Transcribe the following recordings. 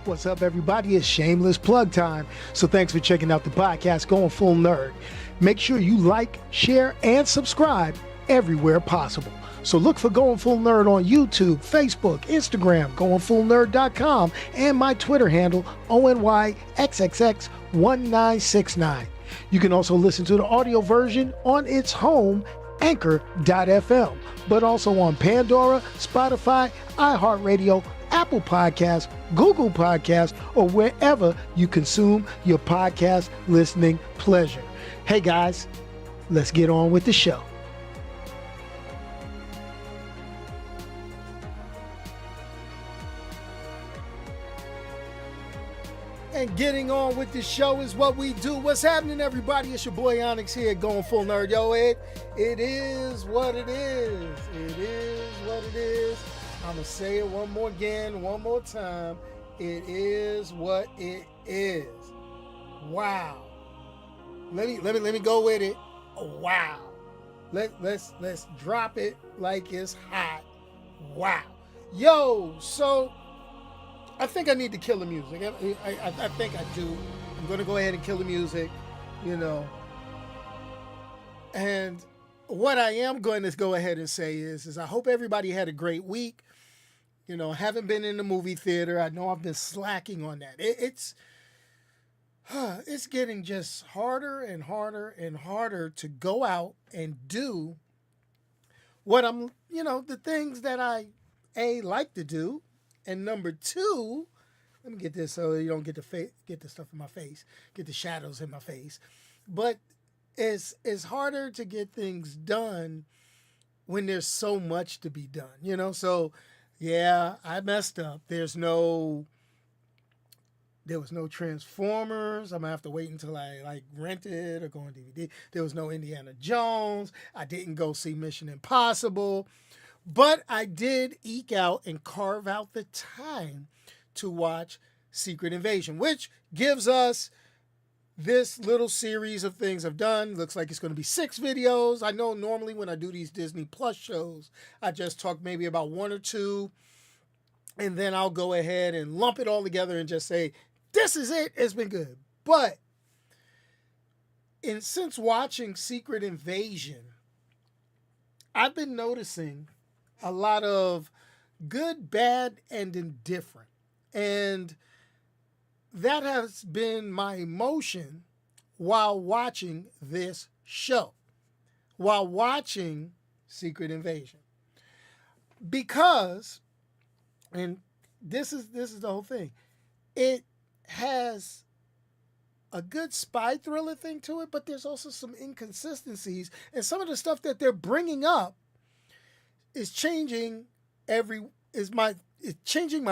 What's up, everybody? It's shameless plug time. So thanks for checking out the podcast, Going Full Nerd. Make sure you like, share, and subscribe everywhere possible. So look for Going Full Nerd on YouTube, Facebook, Instagram, goingfullnerd.com, and my Twitter handle, ONYXXX1969. You can also listen to the audio version on its home, Anchor.fm, but also on Pandora, Spotify, iHeartRadio, Apple Podcasts, Google Podcasts, or wherever you consume your podcast listening pleasure. Hey guys, let's get on with the show. And getting on with the show is what we do. What's happening, everybody? It's your boy Onyx here, Going Full Nerd. Yo, it is what it is. It is what it is. I'm going to say it one more time. It is what it is. Wow. Let me go with it. Wow. Let's drop it like it's hot. Wow. Yo, so I think I need to kill the music. I think I do. I'm going to go ahead and kill the music, And what I am going to go ahead and say is I hope everybody had a great week. Haven't been in the movie theater. I know I've been slacking on that. It's getting just harder and harder and harder to go out and do what the things that I, like to do. And number two, let me get this so you don't get the stuff in my face, get the shadows in my face. But it's harder to get things done when there's so much to be done, So, yeah, I messed up. There was no Transformers. I'm gonna have to wait until I rent it or go on DVD. There was no Indiana Jones. I didn't go see Mission Impossible. But I did eke out and carve out the time to watch Secret Invasion, which gives us this little series of things I've done. Looks like it's going to be 6 videos. I know normally when I do these Disney Plus shows, I just talk maybe about 1 or 2, and then I'll go ahead and lump it all together and just say, this is it. It's been good. But since watching Secret Invasion, I've been noticing a lot of good, bad, and indifferent. And that has been my emotion while watching this show, while watching Secret Invasion. Because, and this is the whole thing, it has a good spy thriller thing to it, but there's also some inconsistencies, and some of the stuff that they're bringing up is changing my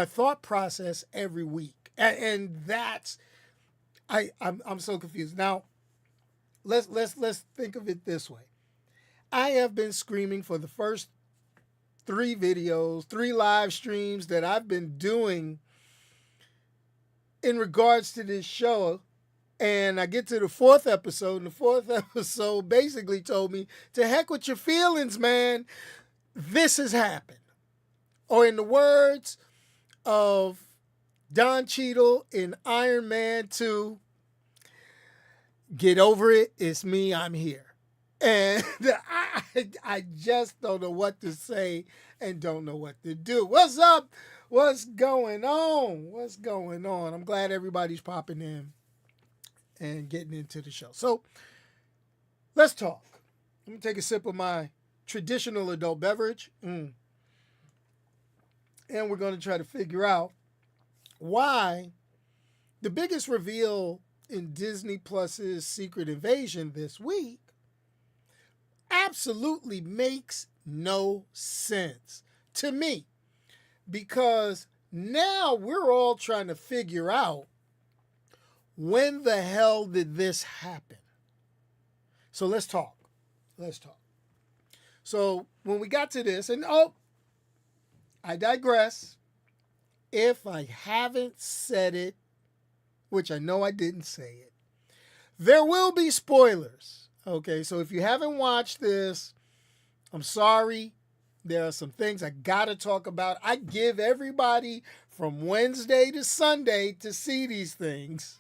thought process every week, and that's I'm so confused. Now, let's think of it this way. I have been screaming for the first 3 videos, 3 live streams that I've been doing in regards to this show. And I get to the 4th episode, and the 4th episode basically told me, to heck with your feelings, man. This has happened. Or in the words of Don Cheadle in Iron Man 2, get over it. It's me. I'm here. And I just don't know what to say and don't know what to do. What's up? What's going on? What's going on? I'm glad everybody's popping in and getting into the show. So let's talk. I'm going to take a sip of my traditional adult beverage. And we're going to try to figure out why the biggest reveal in Disney Plus's Secret Invasion this week absolutely makes no sense to me. Because now we're all trying to figure out, when the hell did this happen? So let's talk. So when we got to this, and I digress. If I haven't said it, which I know I didn't say it, there will be spoilers. Okay, so if you haven't watched this, I'm sorry. There are some things I got to talk about. I give everybody from Wednesday to Sunday to see these things.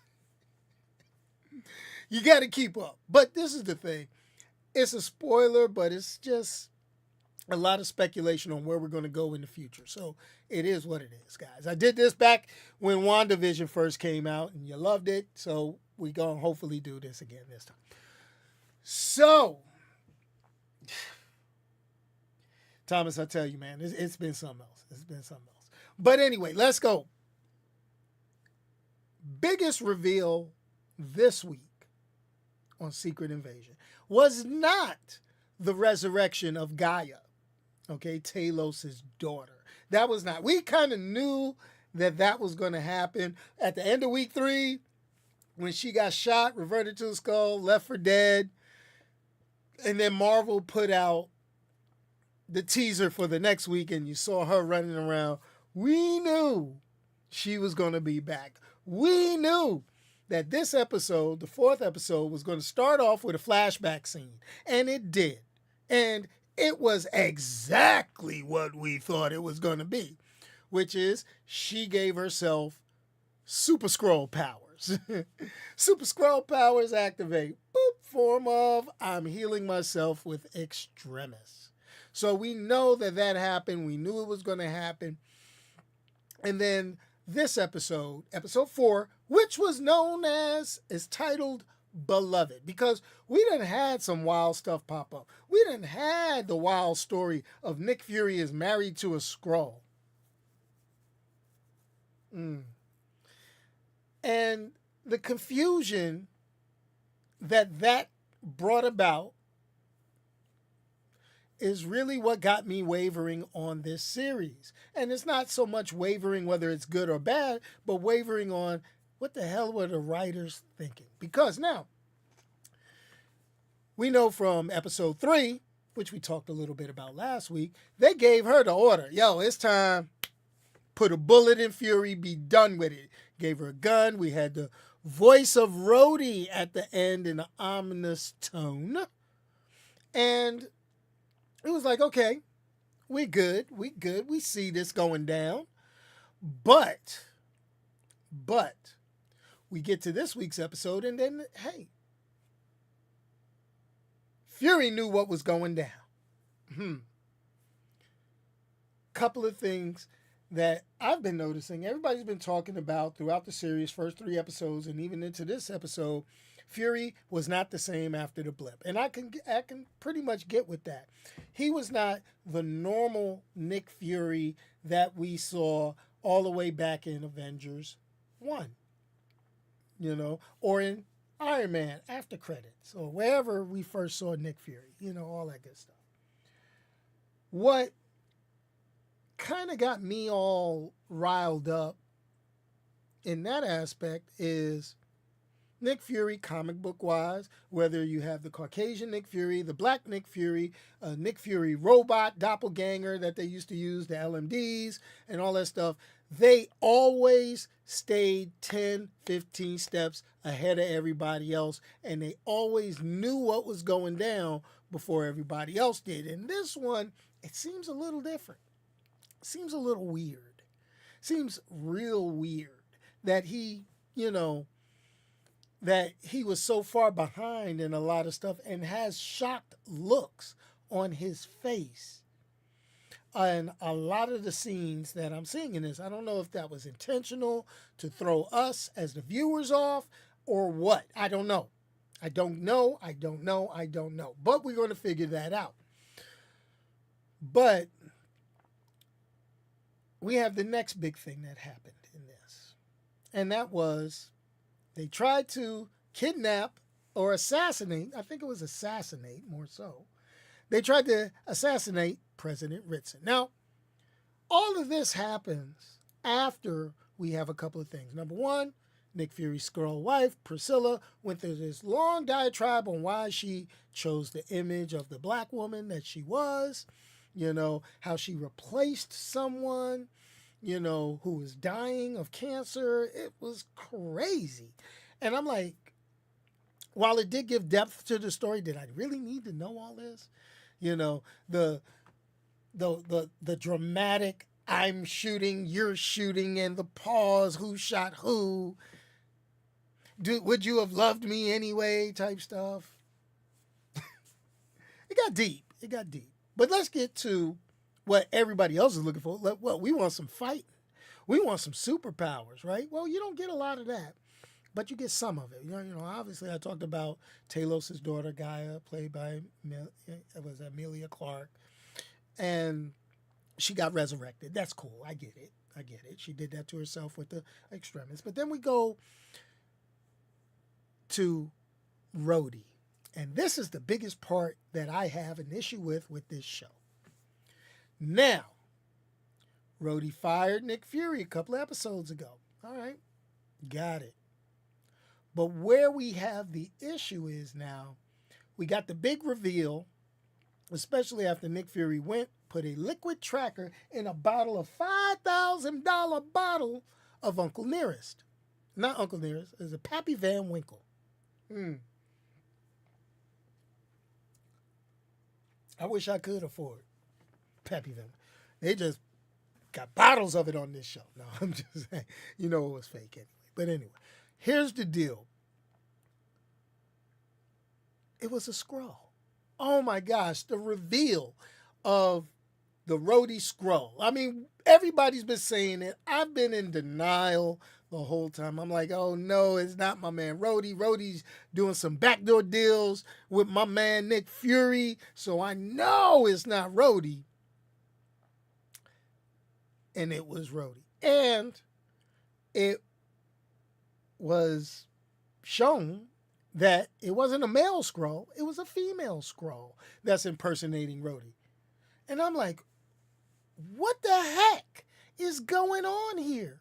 You got to keep up. But this is the thing. It's a spoiler, but it's just a lot of speculation on where we're going to go in the future. So it is what it is, guys. I did this back when WandaVision first came out, and you loved it. So we're going to hopefully do this again this time. So, Thomas, I tell you, man, it's been something else. It's been something else. But anyway, let's go. Biggest reveal this week on Secret Invasion was not the resurrection of Gaia, okay, Talos' daughter. That was not. We kind of knew that was going to happen at the end of week 3 when she got shot, reverted to a skull, left for dead, and then Marvel put out the teaser for the next week and you saw her running around. We knew she was going to be back. We knew that this episode, the 4th episode, was going to start off with a flashback scene. And it did. And it was exactly what we thought it was going to be, which is she gave herself Super Skrull powers. Super Skrull powers activate. Boop, form of I'm healing myself with Extremis. So we know that happened. We knew it was going to happen. And then this episode, episode 4, which was known as, is titled Beloved, because we done had some wild stuff pop up. We done had the wild story of Nick Fury is married to a Skrull. And the confusion that brought about is really what got me wavering on this series. And it's not so much wavering whether it's good or bad, but wavering on what the hell were the writers thinking? Because now, we know from episode 3, which we talked a little bit about last week, they gave her the order. Yo, it's time. Put a bullet in Fury, be done with it. Gave her a gun. We had the voice of Rhodey at the end in an ominous tone. And it was like, okay, we good. We see this going down. But we get to this week's episode and then, hey, Fury knew what was going down. Couple of things that I've been noticing. Everybody's been talking about throughout the series, first 3 episodes, and even into this episode, Fury was not the same after the blip. And I can pretty much get with that. He was not the normal Nick Fury that we saw all the way back in Avengers 1. You know, or in Iron Man after credits, or wherever we first saw Nick Fury, you know, all that good stuff. What kind of got me all riled up in that aspect is Nick Fury, comic book wise, whether you have the Caucasian Nick Fury, the black Nick Fury, Nick Fury robot, doppelganger that they used to use, the LMDs, and all that stuff, they always stayed 10, 15 steps ahead of everybody else, and they always knew what was going down before everybody else did. And this one, it seems a little different. It seems a little weird. Seems real weird that he, you know, that he was so far behind in a lot of stuff and has shocked looks on his face. And a lot of the scenes that I'm seeing in this, I don't know if that was intentional to throw us as the viewers off or what. I don't know. I don't know. But we're going to figure that out. But we have the next big thing that happened in this. And that was they tried to kidnap or assassinate. I think it was assassinate more so. They tried to assassinate President Ritson. Now, all of this happens after we have a couple of things. Number one, Nick Fury's Skrull wife, Priscilla, went through this long diatribe on why she chose the image of the black woman that she was, you know, how she replaced someone, you know, who was dying of cancer. It was crazy. And I'm like, while it did give depth to the story, did I really need to know all this? You know, the the dramatic I'm shooting, you're shooting, and the pause, who shot who, would you have loved me anyway type stuff. It got deep. It got deep. But let's get to what everybody else is looking for. Well, we want some fighting. We want some superpowers, right? Well, you don't get a lot of that, but you get some of it. Obviously, I talked about Talos' daughter Gaia, played by was Amelia Clark, and she got resurrected. That's cool. I get it. I get it. She did that to herself with the extremists. But then we go to Rhodey. And this is the biggest part that I have an issue with this show. Now, Rhodey fired Nick Fury a couple of episodes ago. All right, got it. But where we have the issue is now, we got the big reveal, especially after Nick Fury put a liquid tracker in a bottle of $5,000 bottle of Uncle Nearest. Not Uncle Nearest, it's a Pappy Van Winkle. I wish I could afford Pappy Van. They just got bottles of it on this show. No, I'm just saying. It was fake anyway. But anyway, here's the deal. It was a Skrull. Oh my gosh, the reveal of the Rhodey Skrull. I mean, everybody's been saying it. I've been in denial the whole time. I'm like, oh no, it's not my man Rhodey. Rhodey's doing some backdoor deals with my man Nick Fury, so I know it's not Rhodey. And it was Rhodey. And it was shown that it wasn't a male Skrull, it was a female Skrull that's impersonating Rhodey. And I'm like, what the heck is going on here?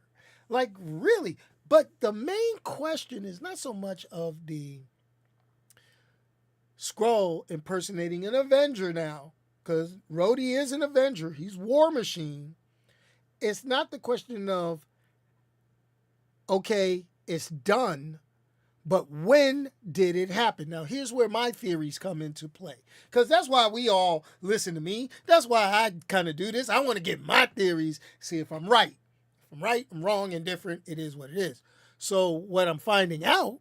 Like, really? But the main question is not so much of the Skrull impersonating an Avenger now, because Rhodey is an Avenger. He's War Machine. It's not the question of, okay, it's done, but when did it happen? Now, here's where my theories come into play. Because that's why we all listen to me. That's why I kind of do this. I want to get my theories, see if I'm right. If I'm right, I'm wrong, indifferent, it is what it is. So what I'm finding out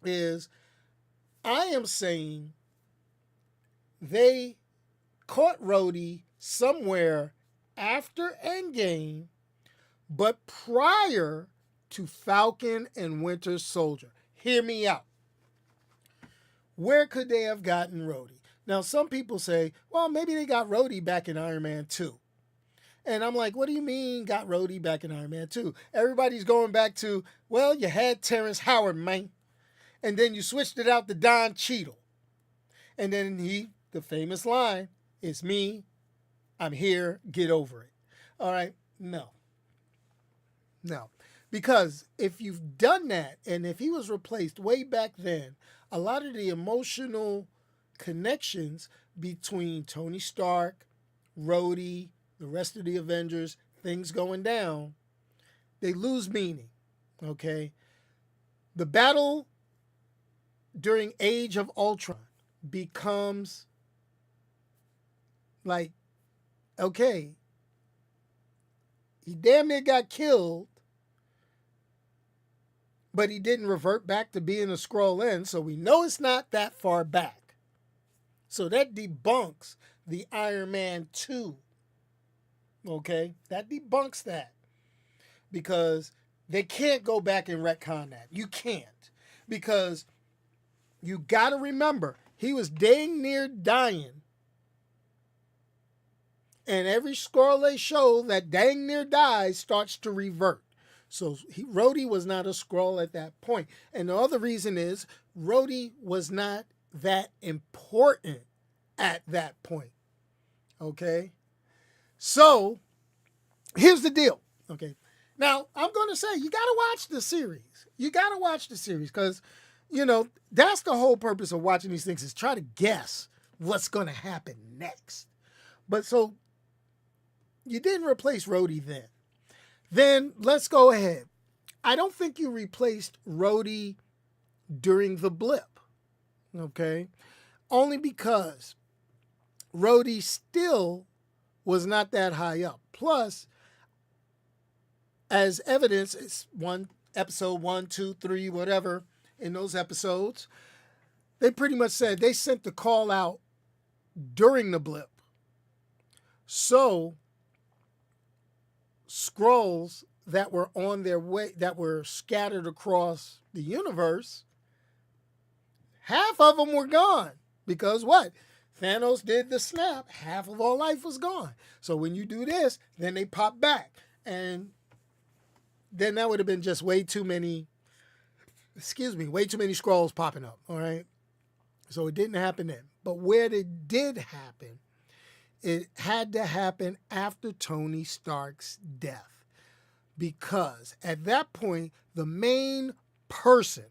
is I am saying they caught Rhodey somewhere after Endgame, but prior to Falcon and Winter Soldier. Hear me out. Where could they have gotten Rhodey? Now, some people say, well, maybe they got Rhodey back in Iron Man 2. And I'm like, what do you mean got Rhodey back in Iron Man 2? Everybody's going back to, well, you had Terrence Howard, man. And then you switched it out to Don Cheadle. And then the famous line, it's me, I'm here, get over it. All right, no. Because if you've done that, and if he was replaced way back then, a lot of the emotional connections between Tony Stark, Rhodey, the rest of the Avengers, things going down, they lose meaning, okay? The battle during Age of Ultron becomes like, okay, he damn near got killed, but he didn't revert back to being a Skrull end, so we know it's not that far back. So that debunks the Iron Man 2. Okay? That debunks that. Because they can't go back and retcon that. You can't. Because you got to remember, he was dang near dying. And every Skrull they show that dang near dies starts to revert. So Rhodey was not a Skrull at that point. And the other reason is Rhodey was not that important at that point. Okay? So, here's the deal. Okay? Now, I'm going to say, you got to watch the series. You got to watch the series because, that's the whole purpose of watching these things is try to guess what's going to happen next. But so, you didn't replace Rhodey then. Then let's go ahead. I don't think you replaced Rhodey during the blip, okay? Only because Rhodey still was not that high up. Plus, as evidence, it's episode 1, 2, 3, whatever, in those episodes, they pretty much said they sent the call out during the blip. So Skrulls that were on their way, that were scattered across the universe, half of them were gone. Because what? Thanos did the snap. Half of all life was gone. So when you do this, then they pop back. And then that would have been just way too many Skrulls popping up. All right. So it didn't happen then. But where it did happen, it had to happen after Tony Stark's death. Because at that point, the main person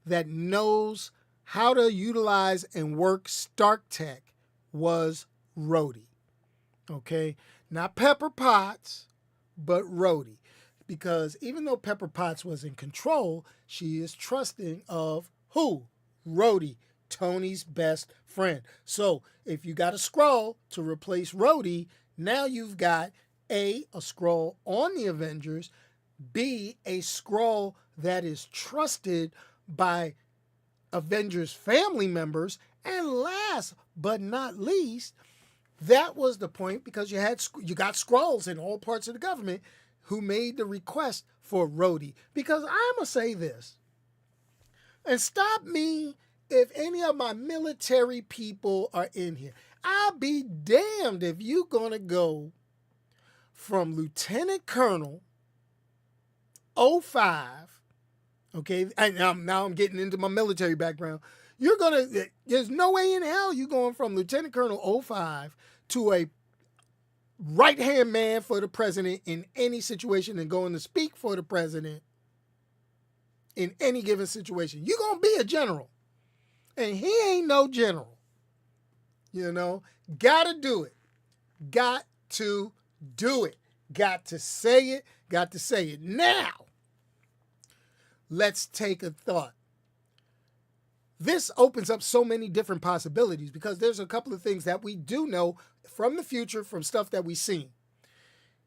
that knows how to utilize and work Stark Tech was Rhodey. Okay? Not Pepper Potts, but Rhodey. Because even though Pepper Potts was in control, she is trusting of who? Rhodey, Tony's best friend. So if you got a Skrull to replace Rhodey, now you've got A, a Skrull on the Avengers, B, a Skrull that is trusted by Avengers family members, and last but not least, that was the point because you got Skrulls in all parts of the government who made the request for Rhodey. Because I'm gonna say this, and stop me if any of my military people are in here. I'll be damned if you're gonna go from Lieutenant Colonel 05. Okay, and now I'm getting into my military background. There's no way in hell you're going from Lieutenant Colonel 05 to a right-hand man for the president in any situation and going to speak for the president in any given situation. You're going to be a general. And he ain't no general. You know, gotta do it. Got to do it. Got to say it. Got to say it. Now, let's take a thought. This opens up so many different possibilities because there's a couple of things that we do know from the future, from stuff that we've seen.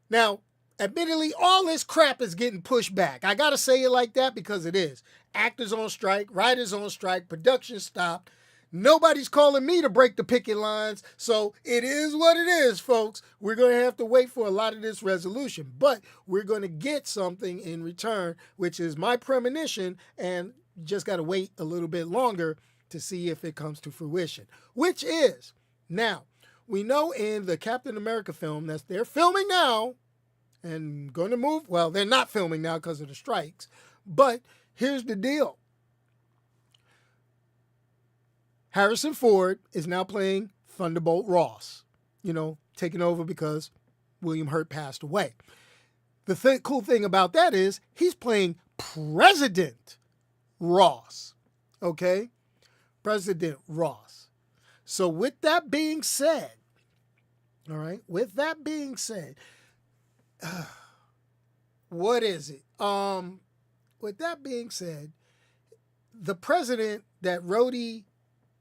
Now, admittedly, all this crap is getting pushed back. I got to say it like that because it is. Actors on strike, writers on strike, production stopped. Nobody's calling me to break the picket lines. So it is what it is, folks. We're going to have to wait for a lot of this resolution. But we're going to get something in return, which is my premonition, and just got to wait a little bit longer to see if it comes to fruition. Which is, now, we know in the Captain America film that they're filming now and going to move. Well, they're not filming now because of the strikes. But here's the deal. Harrison Ford is now playing Thunderbolt Ross, taking over because William Hurt passed away. The cool thing about that is he's playing President Ross, okay? President Ross. So with that being said, what is it? With that being said, the president that Rhodey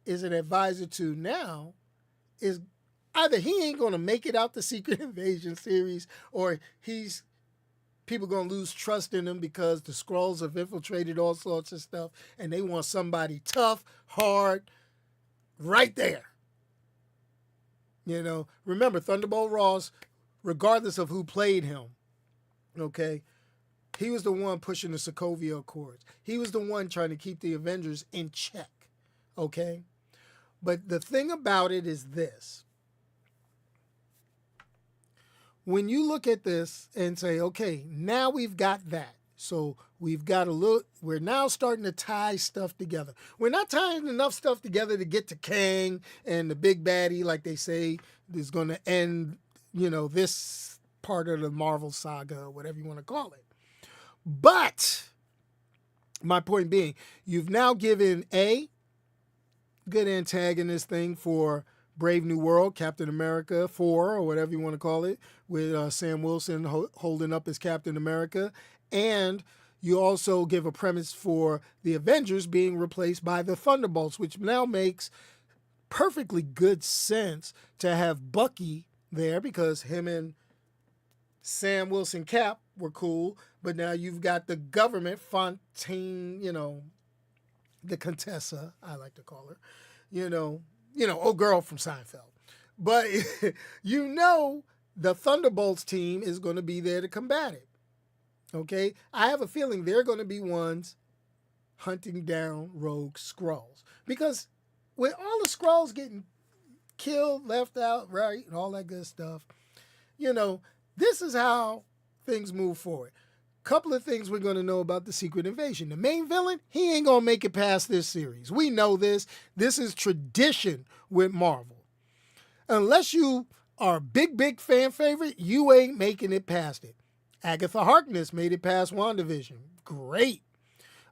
is an advisor to now is either he ain't going to make it out the Secret Invasion series or people going to lose trust in him because the Skrulls have infiltrated all sorts of stuff and they want somebody tough, hard, right there. Remember Thunderbolt Ross, regardless of who played him, okay, he was the one pushing the Sokovia Accords. He was the one trying to keep the Avengers in check, okay? But the thing about it is this. When you look at this and say, okay, now we've got that. So we've got we're now starting to tie stuff together. We're not tying enough stuff together to get to Kang and the big baddie, like they say, is going to end, this part of the Marvel saga, or whatever you want to call it. But my point being, you've now given a good antagonist thing for Brave New World, Captain America 4, or whatever you want to call it, with Sam Wilson holding up as Captain America. And you also give a premise for the Avengers being replaced by the Thunderbolts, which now makes perfectly good sense to have Bucky there because him and Sam Wilson Cap were cool, but now you've got the government, Fontaine, the Contessa, I like to call her, old girl from Seinfeld. But the Thunderbolts team is going to be there to combat it. Okay? I have a feeling they're going to be ones hunting down rogue Skrulls. Because with all the Skrulls getting killed, left out, right, and all that good stuff, this is how things move forward. Couple of things we're going to know about the Secret Invasion. The main villain, he ain't going to make it past this series. We know this. This is tradition with Marvel. Unless you are a big fan favorite, you ain't making it past it. Agatha Harkness made it past WandaVision. Great.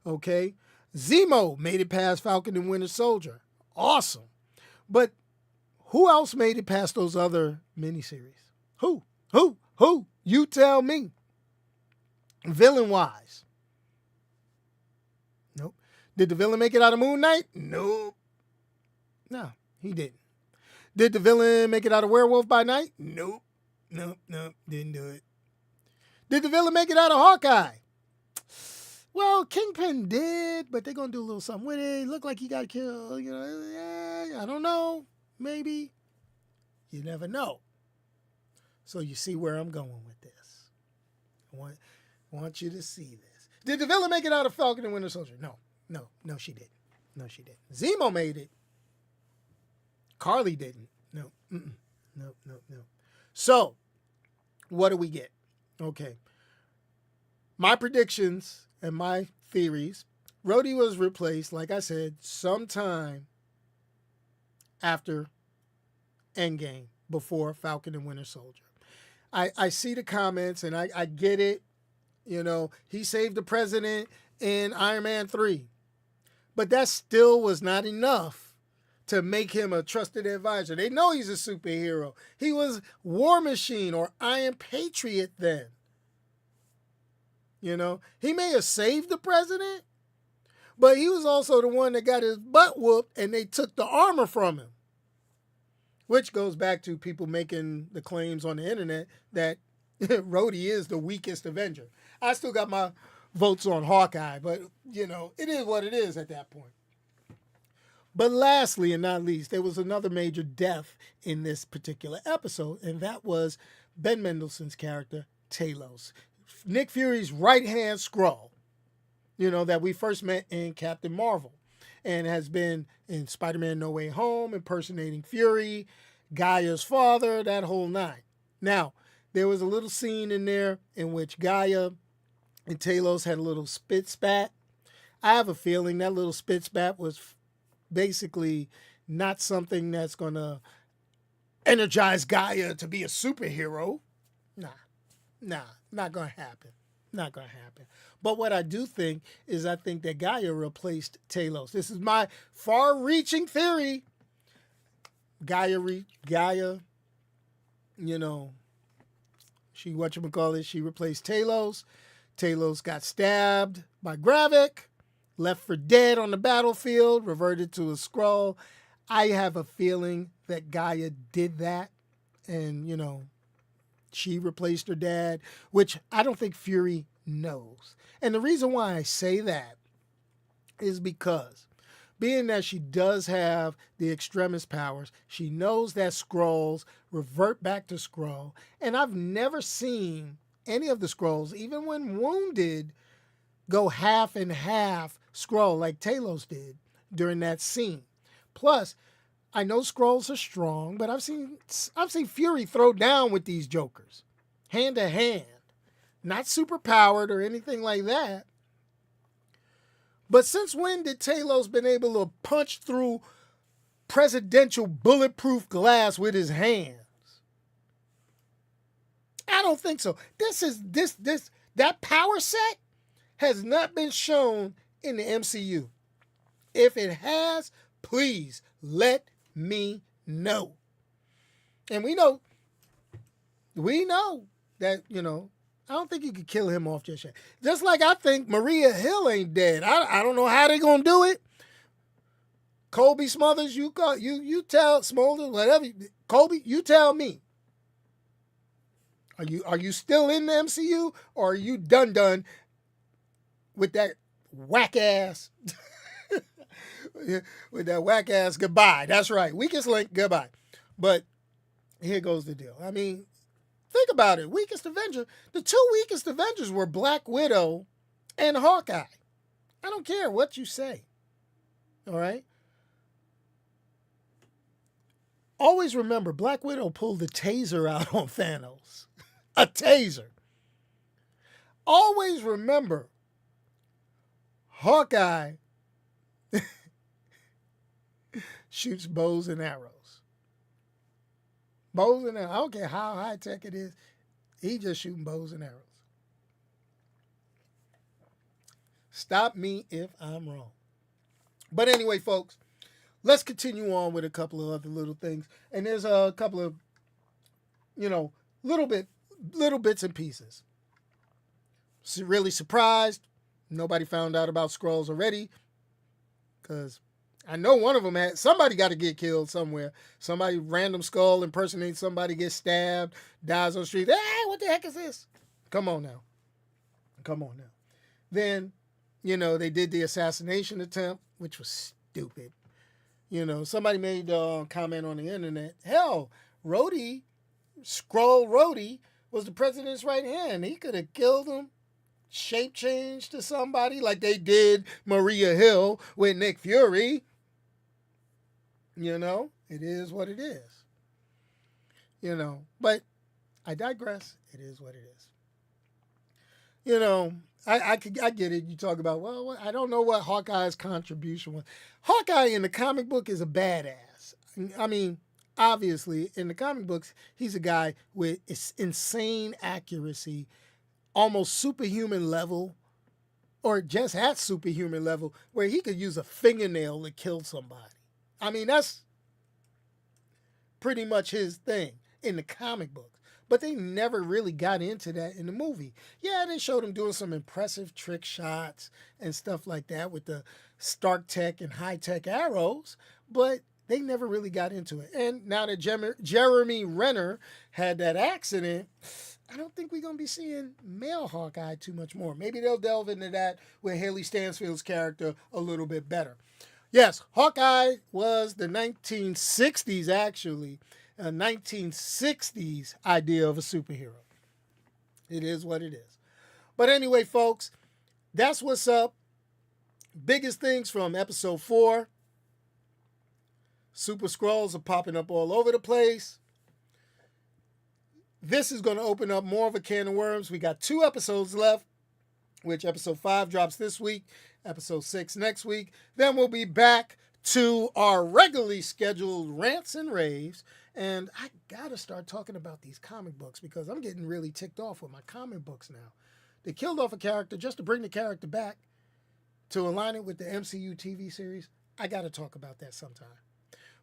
Okay. Zemo made it past Falcon and Winter Soldier. Awesome. But who else made it past those other miniseries? Who? You tell me. Villain-wise. Nope. Did the villain make it out of Moon Knight? Nope. No, he didn't. Did the villain make it out of Werewolf by Night? Nope. Didn't do it. Did the villain make it out of Hawkeye? Well, Kingpin did, but they're going to do a little something with it. Looked like he got killed. I don't know. Maybe. You never know. So you see where I'm going with this. I want you to see this. Did the villain make it out of Falcon and Winter Soldier? No, she didn't. No, she didn't. Zemo made it. Carly didn't. No. So, what do we get? Okay. My predictions and my theories. Rhodey was replaced, like I said, sometime after Endgame, before Falcon and Winter Soldier. I see the comments and I get it. He saved the president in Iron Man 3. But that still was not enough to make him a trusted advisor. They know he's a superhero. He was War Machine or Iron Patriot then. He may have saved the president, but he was also the one that got his butt whooped and they took the armor from him. Which goes back to people making the claims on the internet that Rhodey is the weakest Avenger. I still got my votes on Hawkeye, but, it is what it is at that point. But lastly and not least, there was another major death in this particular episode, and that was Ben Mendelsohn's character, Talos. Nick Fury's right-hand Skrull, that we first met in Captain Marvel and has been in Spider-Man No Way Home, impersonating Fury, Gaia's father, that whole nine. Now, there was a little scene in there in which Gaia and Talos had a little spit spat. I have a feeling that little spit spat was basically not something that's going to energize Gaia to be a superhero. Nah, not going to happen. Not going to happen. But what I do think is I think that Gaia replaced Talos. This is my far-reaching theory. Gaia, she replaced Talos. Talos got stabbed by Gravik, left for dead on the battlefield, reverted to a Skrull. I have a feeling that Gaia did that and, she replaced her dad, which I don't think Fury knows. And the reason why I say that is because being that she does have the extremis powers, she knows that Skrulls revert back to Skrull. And I've never seen any of the Skrulls, even when wounded, go half and half Skrull like Talos did during that scene. Plus, I know Skrulls are strong, but I've seen Fury throw down with these jokers, hand to hand. Not super powered or anything like that. But since when did Talos been able to punch through presidential bulletproof glass with his hands? I don't think so. That power set has not been shown in the MCU. If it has, please let me know. And we know that, I don't think you could kill him off just yet. Just like I think Maria Hill ain't dead. I don't know how they gonna do it. Colby Smothers, you tell Smolder, whatever. Colby, you tell me. Are you still in the MCU, or are you done with that whack ass with that whack ass goodbye? That's right. Weakest link, goodbye. But here goes the deal. I mean, think about it. Weakest Avenger. The two weakest Avengers were Black Widow and Hawkeye. I don't care what you say. All right? Always remember, Black Widow pulled the taser out on Thanos. A taser. Always remember, Hawkeye shoots bows and arrows. Bows and arrows. I don't care how high tech it is. He just shooting bows and arrows. Stop me if I'm wrong. But anyway, folks, let's continue on with a couple of other little things. And there's a couple of, little bits and pieces. Really surprised. Nobody found out about Skrulls already. Because I know one of them somebody got to get killed somewhere. Somebody, random Skrull impersonates somebody, gets stabbed, dies on the street. Hey, what the heck is this? Come on now. Then, they did the assassination attempt, which was stupid. Somebody made a comment on the internet. Hell, Rhodey, Skrull Rhodey, was the president's right hand. He could have killed him, shape changed to somebody like they did Maria Hill with Nick Fury. It is what it is. But I digress. It is what it is. I get it. You talk about, well, I don't know what Hawkeye's contribution was. Hawkeye in the comic book is a badass. I mean, obviously, in the comic books, he's a guy with insane accuracy, almost superhuman level, or just at superhuman level, where he could use a fingernail to kill somebody. I mean, that's pretty much his thing in the comic books. But they never really got into that in the movie. Yeah, they showed him doing some impressive trick shots and stuff like that with the Stark Tech and high tech arrows, but they never really got into it. And now that Jeremy Renner had that accident, I don't think we're going to be seeing male Hawkeye too much more. Maybe they'll delve into that with Haley Stansfield's character a little bit better. Yes, Hawkeye was the 1960s, actually. A 1960s idea of a superhero. It is what it is. But anyway, folks, that's what's up. Biggest things from episode 4. Super Skrulls are popping up all over the place. This is going to open up more of a can of worms. We got 2 episodes left, which episode 5 drops this week, episode 6 next week. Then we'll be back to our regularly scheduled rants and raves. And I got to start talking about these comic books because I'm getting really ticked off with my comic books now. They killed off a character just to bring the character back to align it with the MCU TV series. I got to talk about that sometime.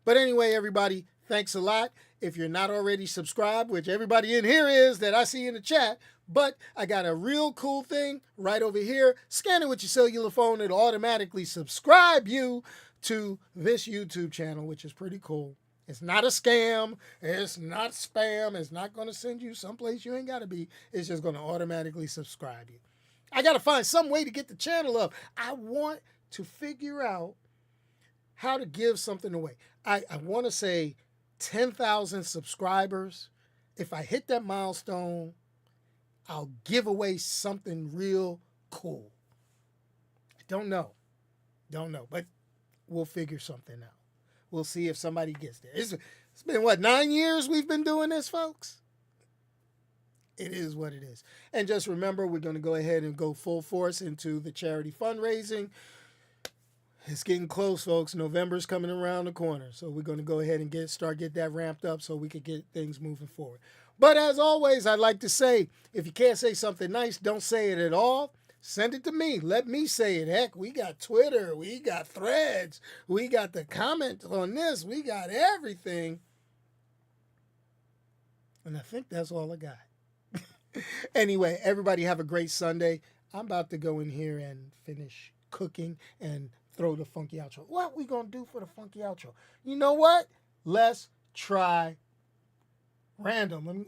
But anyway, everybody, thanks a lot. If you're not already subscribed, which everybody in here is that I see in the chat, but I got a real cool thing right over here. Scan it with your cellular phone. It'll automatically subscribe you to this YouTube channel, which is pretty cool. It's not a scam. It's not spam. It's not going to send you someplace you ain't got to be. It's just going to automatically subscribe you. I got to find some way to get the channel up. I want to figure out how to give something away. I want to say 10,000 subscribers. If I hit that milestone, I'll give away something real cool. I don't know, but we'll figure something out. We'll see if somebody gets there. It's been, 9 years we've been doing this, folks? It is what it is. And just remember, we're going to go ahead and go full force into the charity fundraising. It's getting close, folks. November's coming around the corner. So we're going to go ahead and get that ramped up so we can get things moving forward. But as always, I'd like to say, if you can't say something nice, don't say it at all. Send it to me. Let me say it. Heck, we got Twitter. We got Threads. We got the comment on this. We got everything. And I think that's all I got. Anyway, everybody have a great Sunday. I'm about to go in here and finish cooking and throw the funky outro. What we going to do for the funky outro? You know what? Let's try random.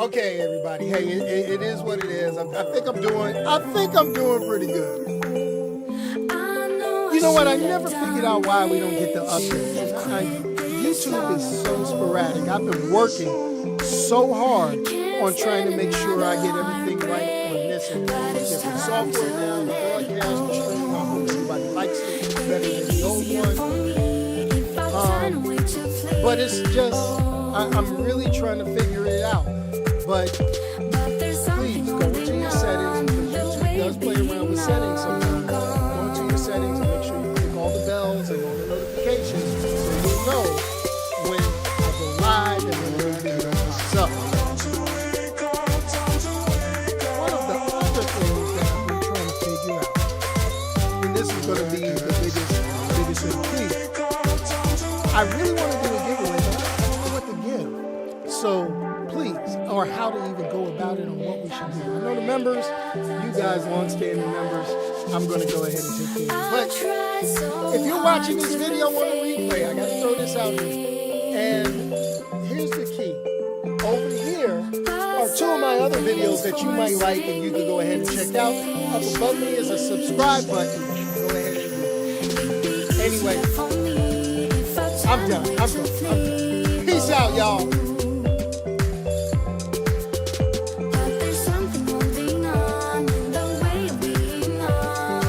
Okay, everybody. Hey, it is what it is. I think I'm doing pretty good. You know what? I never figured out why we don't get the updates. YouTube is so sporadic. I've been working so hard on trying to make sure I get everything right on this and different software now, the broadcast, the stream. I hope everybody likes it better than the old one. But it's just, I'm really trying to figure it out. But please go into your settings, because YouTube does play around with settings sometimes. Go into your settings and make sure you click all the bells and all the notifications so you'll know when I go live and when the video is up. One of the other things that I've been trying to figure out, and this is going to be the biggest thing, please, I really want to do a giveaway, but I don't know what to give. So please, or how to even go about it, on what we should do. I know the members, you guys, long-standing members, I'm going to go ahead and take care of it. But if you're watching this video on a replay, I got to throw this out here. And here's the key. Over here are two of my other videos that you might like and you can go ahead and check out. Up above me is a subscribe button. Go ahead and do it. Anyway, I'm done. Peace out, y'all.